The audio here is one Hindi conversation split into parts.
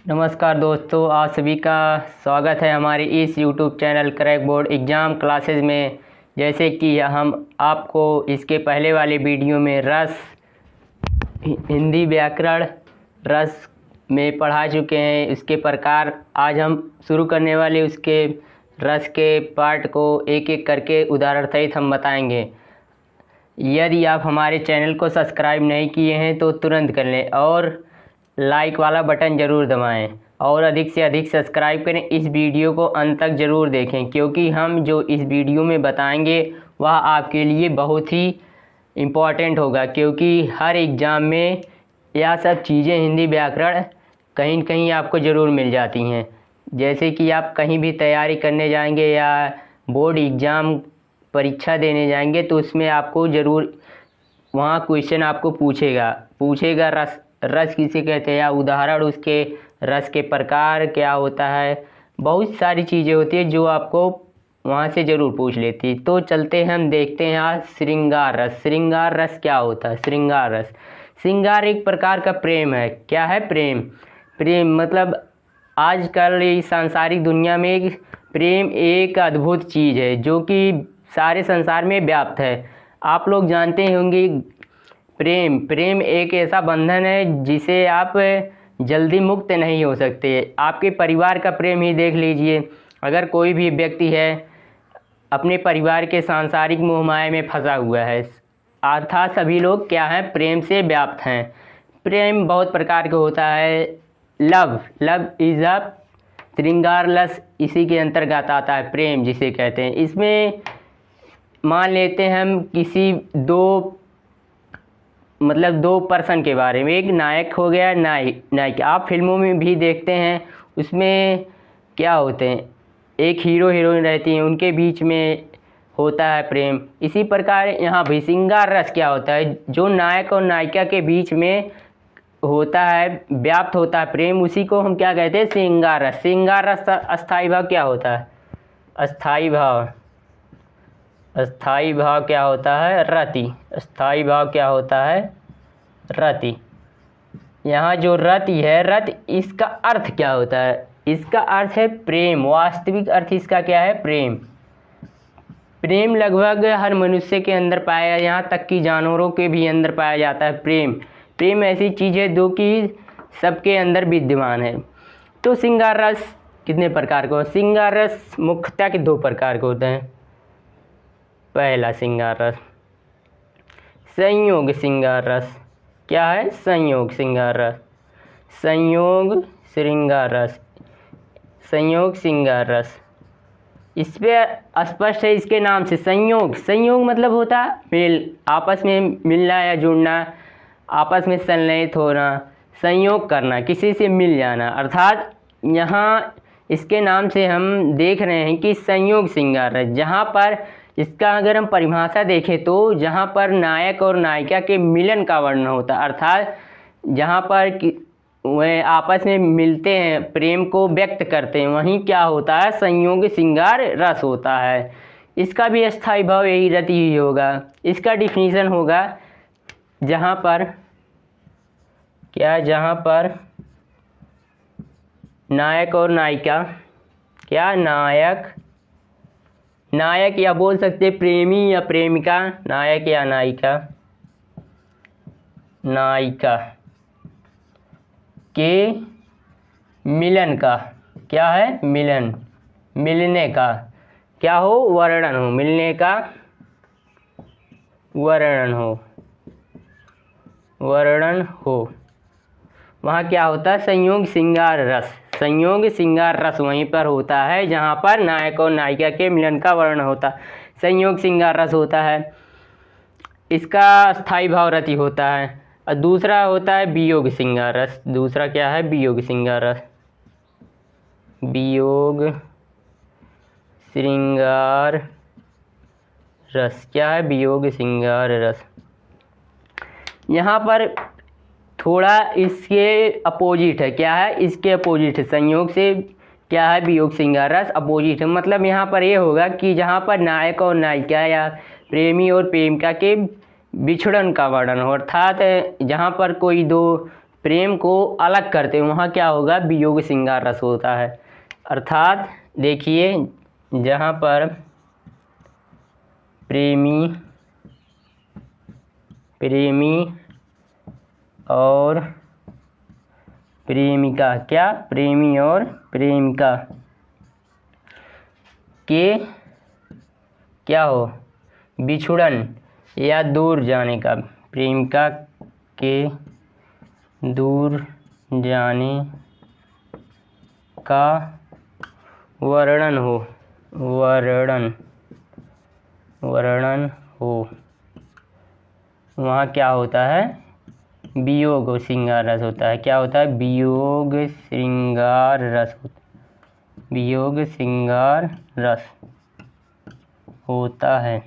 नमस्कार दोस्तों, आप सभी का स्वागत है हमारे इस YouTube channel crack board exam classes में। जैसे कि हम आपको इसके पहले वाले वीडियो में रस हिंदी व्याकरण रस में पढ़ा चुके हैं। इसके प्रकार आज हम शुरू करने वाले उसके रस के पार्ट को एक एक करके उदाहरण सहित हम बताएंगे। यदि आप हमारे चैनल को सब्सक्राइब नहीं किए हैं तो तुरंत कर लें और लाइक वाला बटन ज़रूर दबाएं और अधिक से अधिक सब्सक्राइब करें। इस वीडियो को अंत तक ज़रूर देखें क्योंकि हम जो इस वीडियो में बताएंगे वह आपके लिए बहुत ही इम्पॉर्टेंट होगा, क्योंकि हर एग्ज़ाम में यह सब चीज़ें हिंदी व्याकरण कहीं न कहीं आपको ज़रूर मिल जाती हैं। जैसे कि आप कहीं भी तैयारी करने जाएंगे या बोर्ड एग्ज़ाम परीक्षा देने जाएंगे तो उसमें आपको ज़रूर वहाँ क्वेश्चन आपको पूछेगा रस किसे कहते हैं या उदाहरण उसके रस के प्रकार क्या होता है। बहुत सारी चीज़ें होती है जो आपको वहाँ से ज़रूर पूछ लेती। तो चलते हैं, हम देखते हैं आज श्रृंगार रस। श्रृंगार रस क्या होता है? श्रृंगार एक प्रकार का प्रेम है। क्या है? प्रेम मतलब आजकल इस सांसारिक दुनिया में प्रेम एक अद्भुत चीज़ है जो कि सारे संसार में व्याप्त है। आप लोग जानते होंगे प्रेम एक ऐसा बंधन है जिसे आप जल्दी मुक्त नहीं हो सकते। आपके परिवार का प्रेम ही देख लीजिए। अगर कोई भी व्यक्ति है अपने परिवार के सांसारिक मोह माया में फंसा हुआ है, अर्थात सभी लोग क्या हैं? प्रेम से व्याप्त हैं। प्रेम बहुत प्रकार का होता है। लव इज़ अ श्रृंगार रस, इसी के अंतर्गत आता है प्रेम जिसे कहते हैं। इसमें मान लेते हैं हम किसी दो पर्सन के बारे में। एक नायक हो गया, नायक। आप फिल्मों में भी देखते हैं, उसमें क्या होते हैं, एक हीरो हीरोइन रहती हैं, उनके बीच में होता है प्रेम। इसी प्रकार यहाँ भी श्रृंगार रस क्या होता है? जो नायक और नायिका के बीच में होता है, व्याप्त होता है प्रेम, उसी को हम क्या कहते हैं? श्रृंगार रस। श्रृंगार रस अस्थाई भाव क्या होता है? अस्थाई भाव क्या होता है? रति। अस्थाई भाव क्या होता है? रति। यहाँ जो रति है, रति, इसका अर्थ क्या होता है? इसका अर्थ है प्रेम। वास्तविक अर्थ इसका क्या है? प्रेम लगभग हर मनुष्य के अंदर पाया, यहाँ तक कि जानवरों के भी अंदर पाया जाता है प्रेम ऐसी चीज़ है जो कि सबके अंदर विद्यमान है। तो श्रृंगार रस कितने प्रकार का? श्रृंगार रस मुख्यतः के दो प्रकार के होते हैं। पहला श्रृंगार रस संयोग श्रृंगार रस। क्या है? संयोग श्रृंगार रस। इस पे स्पष्ट है इसके नाम से। संयोग मतलब होता है मेल, आपस में मिलना या जुड़ना, आपस में संलयित होना, संयोग करना, किसी से मिल जाना। अर्थात यहाँ इसके नाम से हम देख रहे हैं कि संयोग श्रृंगार रस, जहाँ पर इसका अगर हम परिभाषा देखें तो जहाँ पर नायक और नायिका के मिलन का वर्णन होता है, अर्थात जहाँ पर वह आपस में मिलते हैं, प्रेम को व्यक्त करते हैं, वहीं क्या होता है? संयोग श्रृंगार रस होता है। इसका भी अस्थाई भाव यही रति ही होगा। इसका डिफिनीशन होगा जहाँ पर नायक और नायिका, क्या नायक या बोल सकते प्रेमी या प्रेमिका, नायक या नायिका के मिलन का, क्या है? मिलने का क्या हो? वर्णन हो। मिलने का वर्णन हो। वहाँ क्या होता है? संयोग श्रृंगार रस वहीं पर होता है जहाँ पर नायक और नायिका के मिलन का वर्णन होता है, संयोग श्रृंगार रस होता है। इसका स्थायी भाव रति होता है। और दूसरा होता है वियोग श्रृंगार रस। दूसरा क्या है? वियोग श्रृंगार रस। क्या है? वियोग श्रृंगार रस। यहाँ पर थोड़ा इसके अपोजिट है। क्या है? इसके अपोजिट है। संयोग से क्या है? वियोग श्रृंगार रस अपोजिट है। मतलब यहाँ पर ये होगा कि जहाँ पर नायक और नायिका या प्रेमी और प्रेमिका के बिछड़न का वर्णन हो, अर्थात जहाँ पर कोई दो प्रेम को अलग करते हैं वहाँ क्या होगा, वियोग श्रृंगार रस होता है। अर्थात देखिए जहाँ पर प्रेमी और प्रेमिका, क्या, प्रेमी और प्रेमिका के क्या हो, बिछुड़न या दूर जाने का, प्रेमिका के दूर जाने का वर्णन हो, वहाँ क्या होता है, वियोग श्रृंगार रस होता है। क्या होता है, वियोग श्रृंगार रस, वियोग श्रृंगार रस होता है।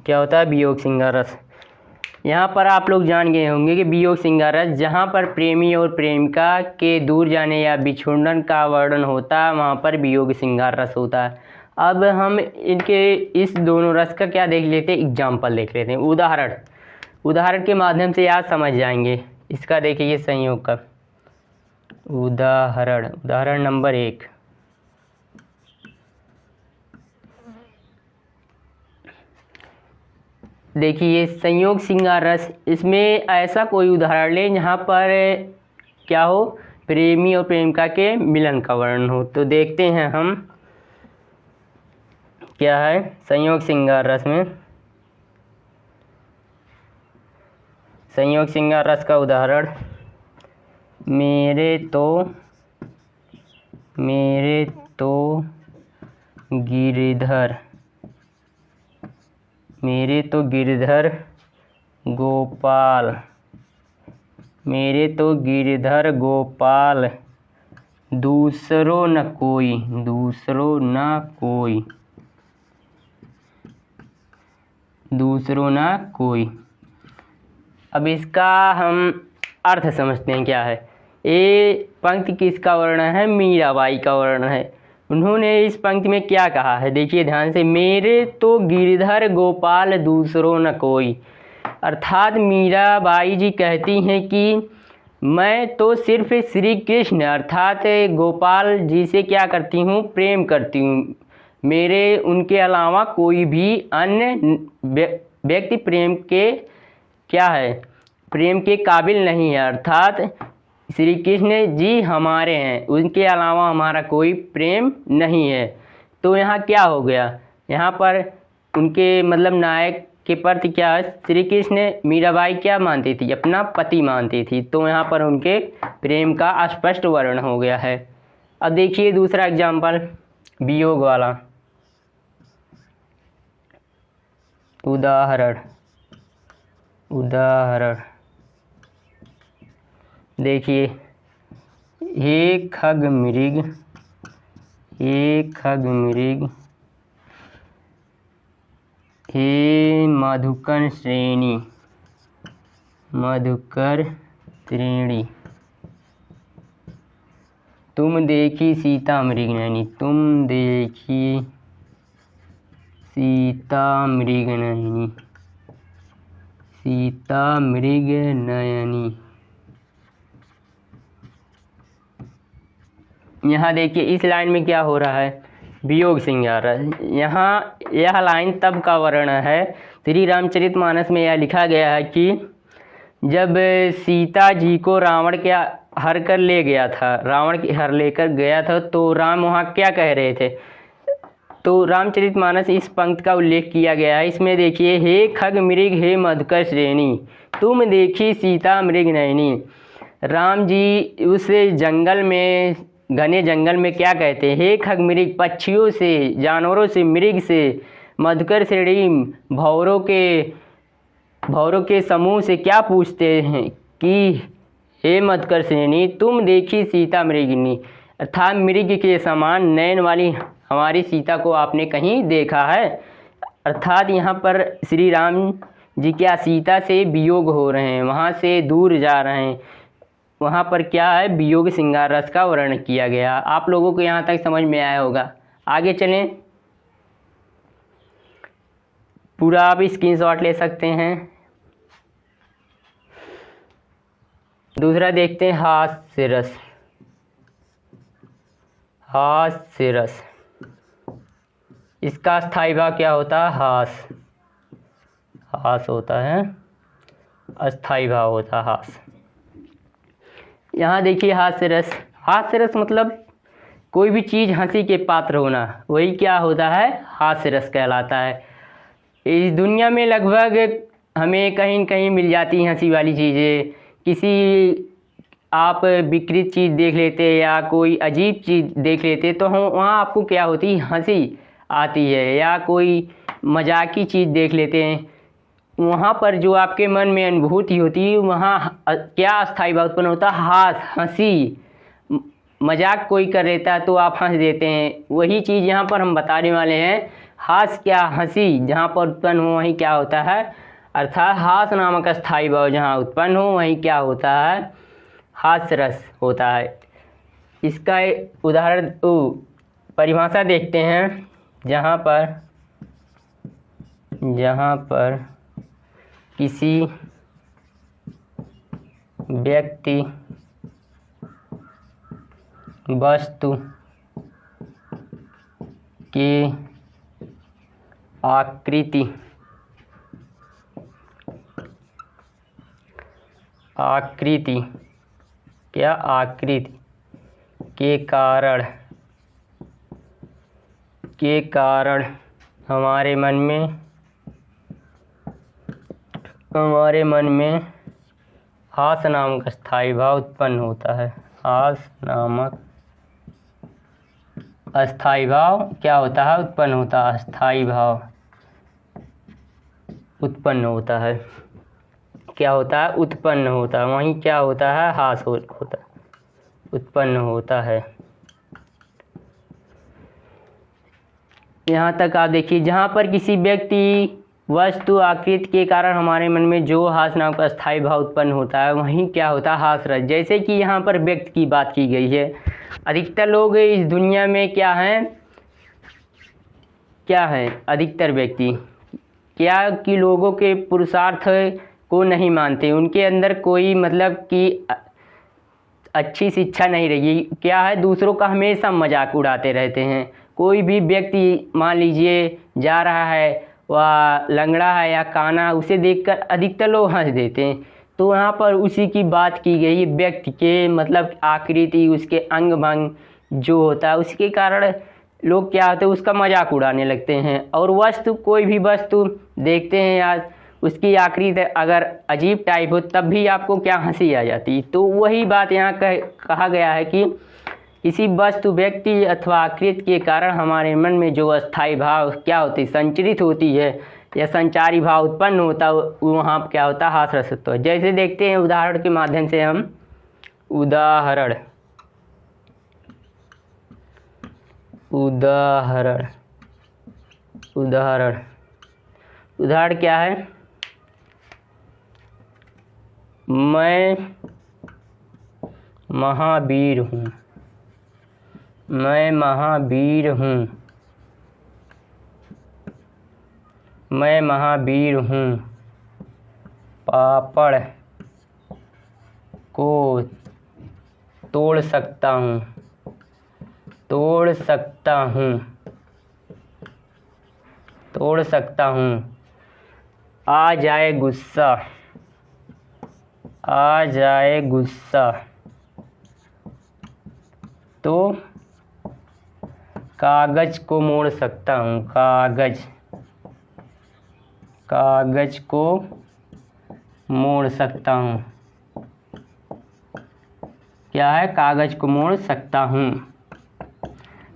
क्या होता है, वियोग श्रृंगार रस। यहाँ पर आप लोग जान गए होंगे कि वियोग श्रृंगार रस जहाँ पर प्रेमी और प्रेमिका के दूर जाने या बिछुड़न का वर्णन होता है वहाँ पर वियोग श्रृंगार रस होता है। अब हम इनके इस दोनों रस का क्या देख लेते हैं, एग्जाम्पल देख लेते हैं, उदाहरण के माध्यम से आप समझ जाएंगे। इसका देखिए संयोग का उदाहरण नंबर 1। देखिए संयोग श्रृंगार रस, इसमें ऐसा कोई उदाहरण लें जहाँ पर क्या हो, प्रेमी और प्रेमिका के मिलन का वर्णन हो। तो देखते हैं हम क्या है संयोग श्रृंगार रस में। संयोग श्रृंगार रस का उदाहरण, मेरे तो गिरधर गोपाल दूसरो न कोई। अब इसका हम अर्थ समझते हैं क्या है। ये पंक्ति किसका वर्णन है, मीराबाई का वर्णन है। उन्होंने इस पंक्ति में क्या कहा है, देखिए ध्यान से, मेरे तो गिरधर गोपाल दूसरो न कोई। अर्थात मीराबाई जी कहती हैं कि मैं तो सिर्फ श्री कृष्ण अर्थात गोपाल जी से क्या करती हूँ, प्रेम करती हूँ। मेरे उनके अलावा कोई भी अन्य व्यक्ति प्रेम के क्या है, प्रेम के काबिल नहीं है। अर्थात श्री कृष्ण जी हमारे हैं, उनके अलावा हमारा कोई प्रेम नहीं है। तो यहाँ क्या हो गया, यहाँ पर उनके मतलब नायक के प्रति क्या है, श्री कृष्ण मीराबाई क्या मानती थी, अपना पति मानती थी। तो यहाँ पर उनके प्रेम का स्पष्ट वर्णन हो गया है। अब देखिए दूसरा एग्जाम्पल, वियोग वाला उदाहरण देखिए, हे खग मृग हे मधुकर श्रेणी तुम देखी सीता मृग नयनी। यहाँ देखिए इस लाइन में क्या हो रहा है, वियोग श्रृंगार रस। यहाँ यह लाइन तब का वर्णन है, श्री रामचरितमानस में यह लिखा गया है कि जब सीता जी को रावण के हर कर ले गया था, रावण की हर लेकर गया था, तो राम वहाँ क्या कह रहे थे। तो रामचरितमानस इस पंक्ति का उल्लेख किया गया है। इसमें देखिए, हे खग मृग हे मधुकर श्रेणी तुम देखी सीता मृग नयनी। राम जी उस जंगल में, घने जंगल में क्या कहते हैं, हे खग मृग पक्षियों से, जानवरों से, मृग से, मधुकर श्रेणी भौरों के समूह से क्या पूछते हैं कि हे मधुकर श्रेणी तुम देखी सीता मृगिनी। अर्थात मृग के समान नयन वाली हमारी सीता को आपने कहीं देखा है। अर्थात यहाँ पर श्री राम जी क्या सीता से वियोग हो रहे हैं, वहाँ से दूर जा रहे हैं। वहाँ पर क्या है, वियोग श्रृंगार रस का वर्णन किया गया। आप लोगों को यहाँ तक समझ में आया होगा। आगे चलें, पूरा आप स्क्रीनशॉट ले सकते हैं। दूसरा देखते हैं हास्य रस। हास्य रस, इसका स्थायी भाव क्या होता है? हास। हास होता है, अस्थाई भाव होता है हास। यहाँ देखिए हास्य रस। हास्य रस मतलब कोई भी चीज़ हंसी के पात्र होना, वही क्या होता है? हास्य रस कहलाता है। इस दुनिया में लगभग हमें कहीं न कहीं मिल जाती हैं हंसी वाली चीज़ें। किसी आप विकृत चीज़ देख लेते या कोई अजीब चीज़ देख लेते तो हम वहाँ आपको क्या होती? हंसी आती है। या कोई मजाकी चीज़ देख लेते हैं, वहाँ पर जो आपके मन में अनुभूति होती है वहाँ क्या अस्थाई भाव उत्पन्न होता है? हास, हंसी। मजाक कोई कर लेता है तो आप हंस देते हैं, वही चीज़ यहाँ पर हम बताने वाले हैं। हास क्या? हंसी जहाँ पर उत्पन्न हो वहीं क्या होता है? अर्थात हास नामक अस्थाई भाव जहाँ उत्पन्न हो वहीं क्या होता है? हास्य रस होता है। इसका उदाहरण परिभाषा देखते हैं। जहाँ पर किसी व्यक्ति, वस्तु की आकृति क्या? आकृति के कारण हमारे मन में हास नामक अस्थाई भाव उत्पन्न होता है। हास नामक अस्थाई भाव क्या होता है? उत्पन्न होता है। अस्थाई भाव उत्पन्न होता है। क्या होता है? उत्पन्न होता है। वहीं क्या होता है? हास होता है, उत्पन्न होता है। यहाँ तक आप देखिए, जहाँ पर किसी व्यक्ति, वस्तु, आकृति के कारण हमारे मन में जो हास नाम का अस्थाई भाव उत्पन्न होता है वहीं क्या होता है? हास रस। जैसे कि यहाँ पर व्यक्ति की बात की गई है। अधिकतर लोग इस दुनिया में क्या हैं? अधिकतर व्यक्ति क्या कि लोगों के पुरुषार्थ को नहीं मानते, उनके अंदर कोई मतलब कि अच्छी शिक्षा नहीं रही। क्या है? दूसरों का हमेशा मजाक उड़ाते रहते हैं। कोई भी व्यक्ति मान लीजिए जा रहा है, वह लंगड़ा है या काना, उसे देखकर अधिकतर लोग हंस देते हैं। तो यहाँ पर उसी की बात की गई। व्यक्ति के मतलब आकृति, उसके अंग भंग जो होता है उसके कारण लोग क्या होते हैं? उसका मजाक उड़ाने लगते हैं। और वस्तु, कोई भी वस्तु देखते हैं या उसकी आकृति अगर अजीब टाइप हो तब भी आपको क्या? हंसी आ जाती। तो वही बात यहाँ कहा गया है कि किसी वस्तु, व्यक्ति अथवा आकृति के कारण हमारे मन में जो अस्थाई भाव क्या होती? संचरित होती है या संचारी भाव उत्पन्न होता है, वहाँ क्या होता है? हास रस होता है। जैसे देखते हैं उदाहरण के माध्यम से हम। उदाहरण क्या है? मैं महावीर हूँ। मैं महावीर हूँ। पापड़ को तोड़ सकता हूँ। आ जाए गुस्सा तो कागज को मोड़ सकता हूँ। कागज को मोड़ सकता हूँ। क्या है? कागज को मोड़ सकता हूँ।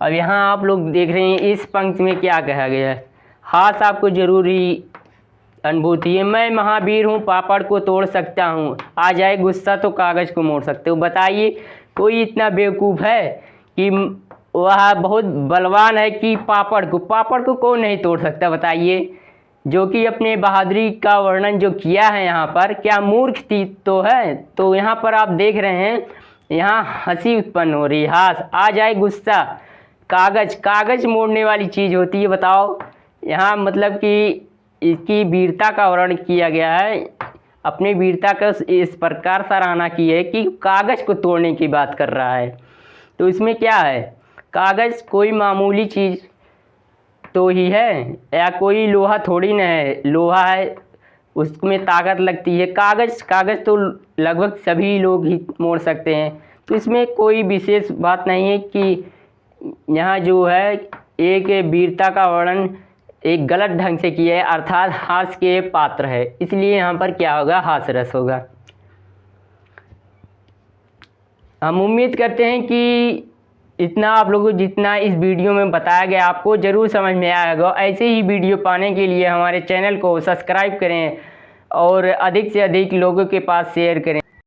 अब यहाँ आप लोग देख रहे हैं इस पंक्ति में क्या कहा गया है? हास आपको जरूरी अनुभूति है। मैं महावीर हूँ, पापड़ को तोड़ सकता हूँ, आ जाए गुस्सा तो कागज को मोड़ सकते हो। बताइए कोई इतना बेवकूफ़ है कि वह बहुत बलवान है कि पापड़ को कौन नहीं तोड़ सकता? बताइए। जो कि अपने बहादुरी का वर्णन जो किया है यहाँ पर, क्या मूर्ख थी तो है? तो यहाँ पर आप देख रहे हैं यहाँ हंसी उत्पन्न हो रही। हास, आ जाए गुस्सा, कागज मोड़ने वाली चीज़ होती है। बताओ यहाँ मतलब कि इसकी वीरता का वर्णन किया गया है। अपनी वीरता का इस प्रकार सराहना की है कि कागज़ को तोड़ने की बात कर रहा है। तो इसमें क्या है, कागज़ कोई मामूली चीज़ तो ही है, या कोई लोहा थोड़ी ना है। लोहा है, उसमें ताकत लगती है। कागज़ तो लगभग सभी लोग ही मोड़ सकते हैं। तो इसमें कोई विशेष बात नहीं है कि यहाँ जो है एक वीरता का वर्णन एक गलत ढंग से किया है, अर्थात हास्य के पात्र है, इसलिए यहाँ पर क्या होगा, हास्य रस होगा। हम उम्मीद करते हैं कि इतना आप लोगों को जितना इस वीडियो में बताया गया आपको ज़रूर समझ में आया होगा। ऐसे ही वीडियो पाने के लिए हमारे चैनल को सब्सक्राइब करें और अधिक से अधिक लोगों के पास शेयर करें।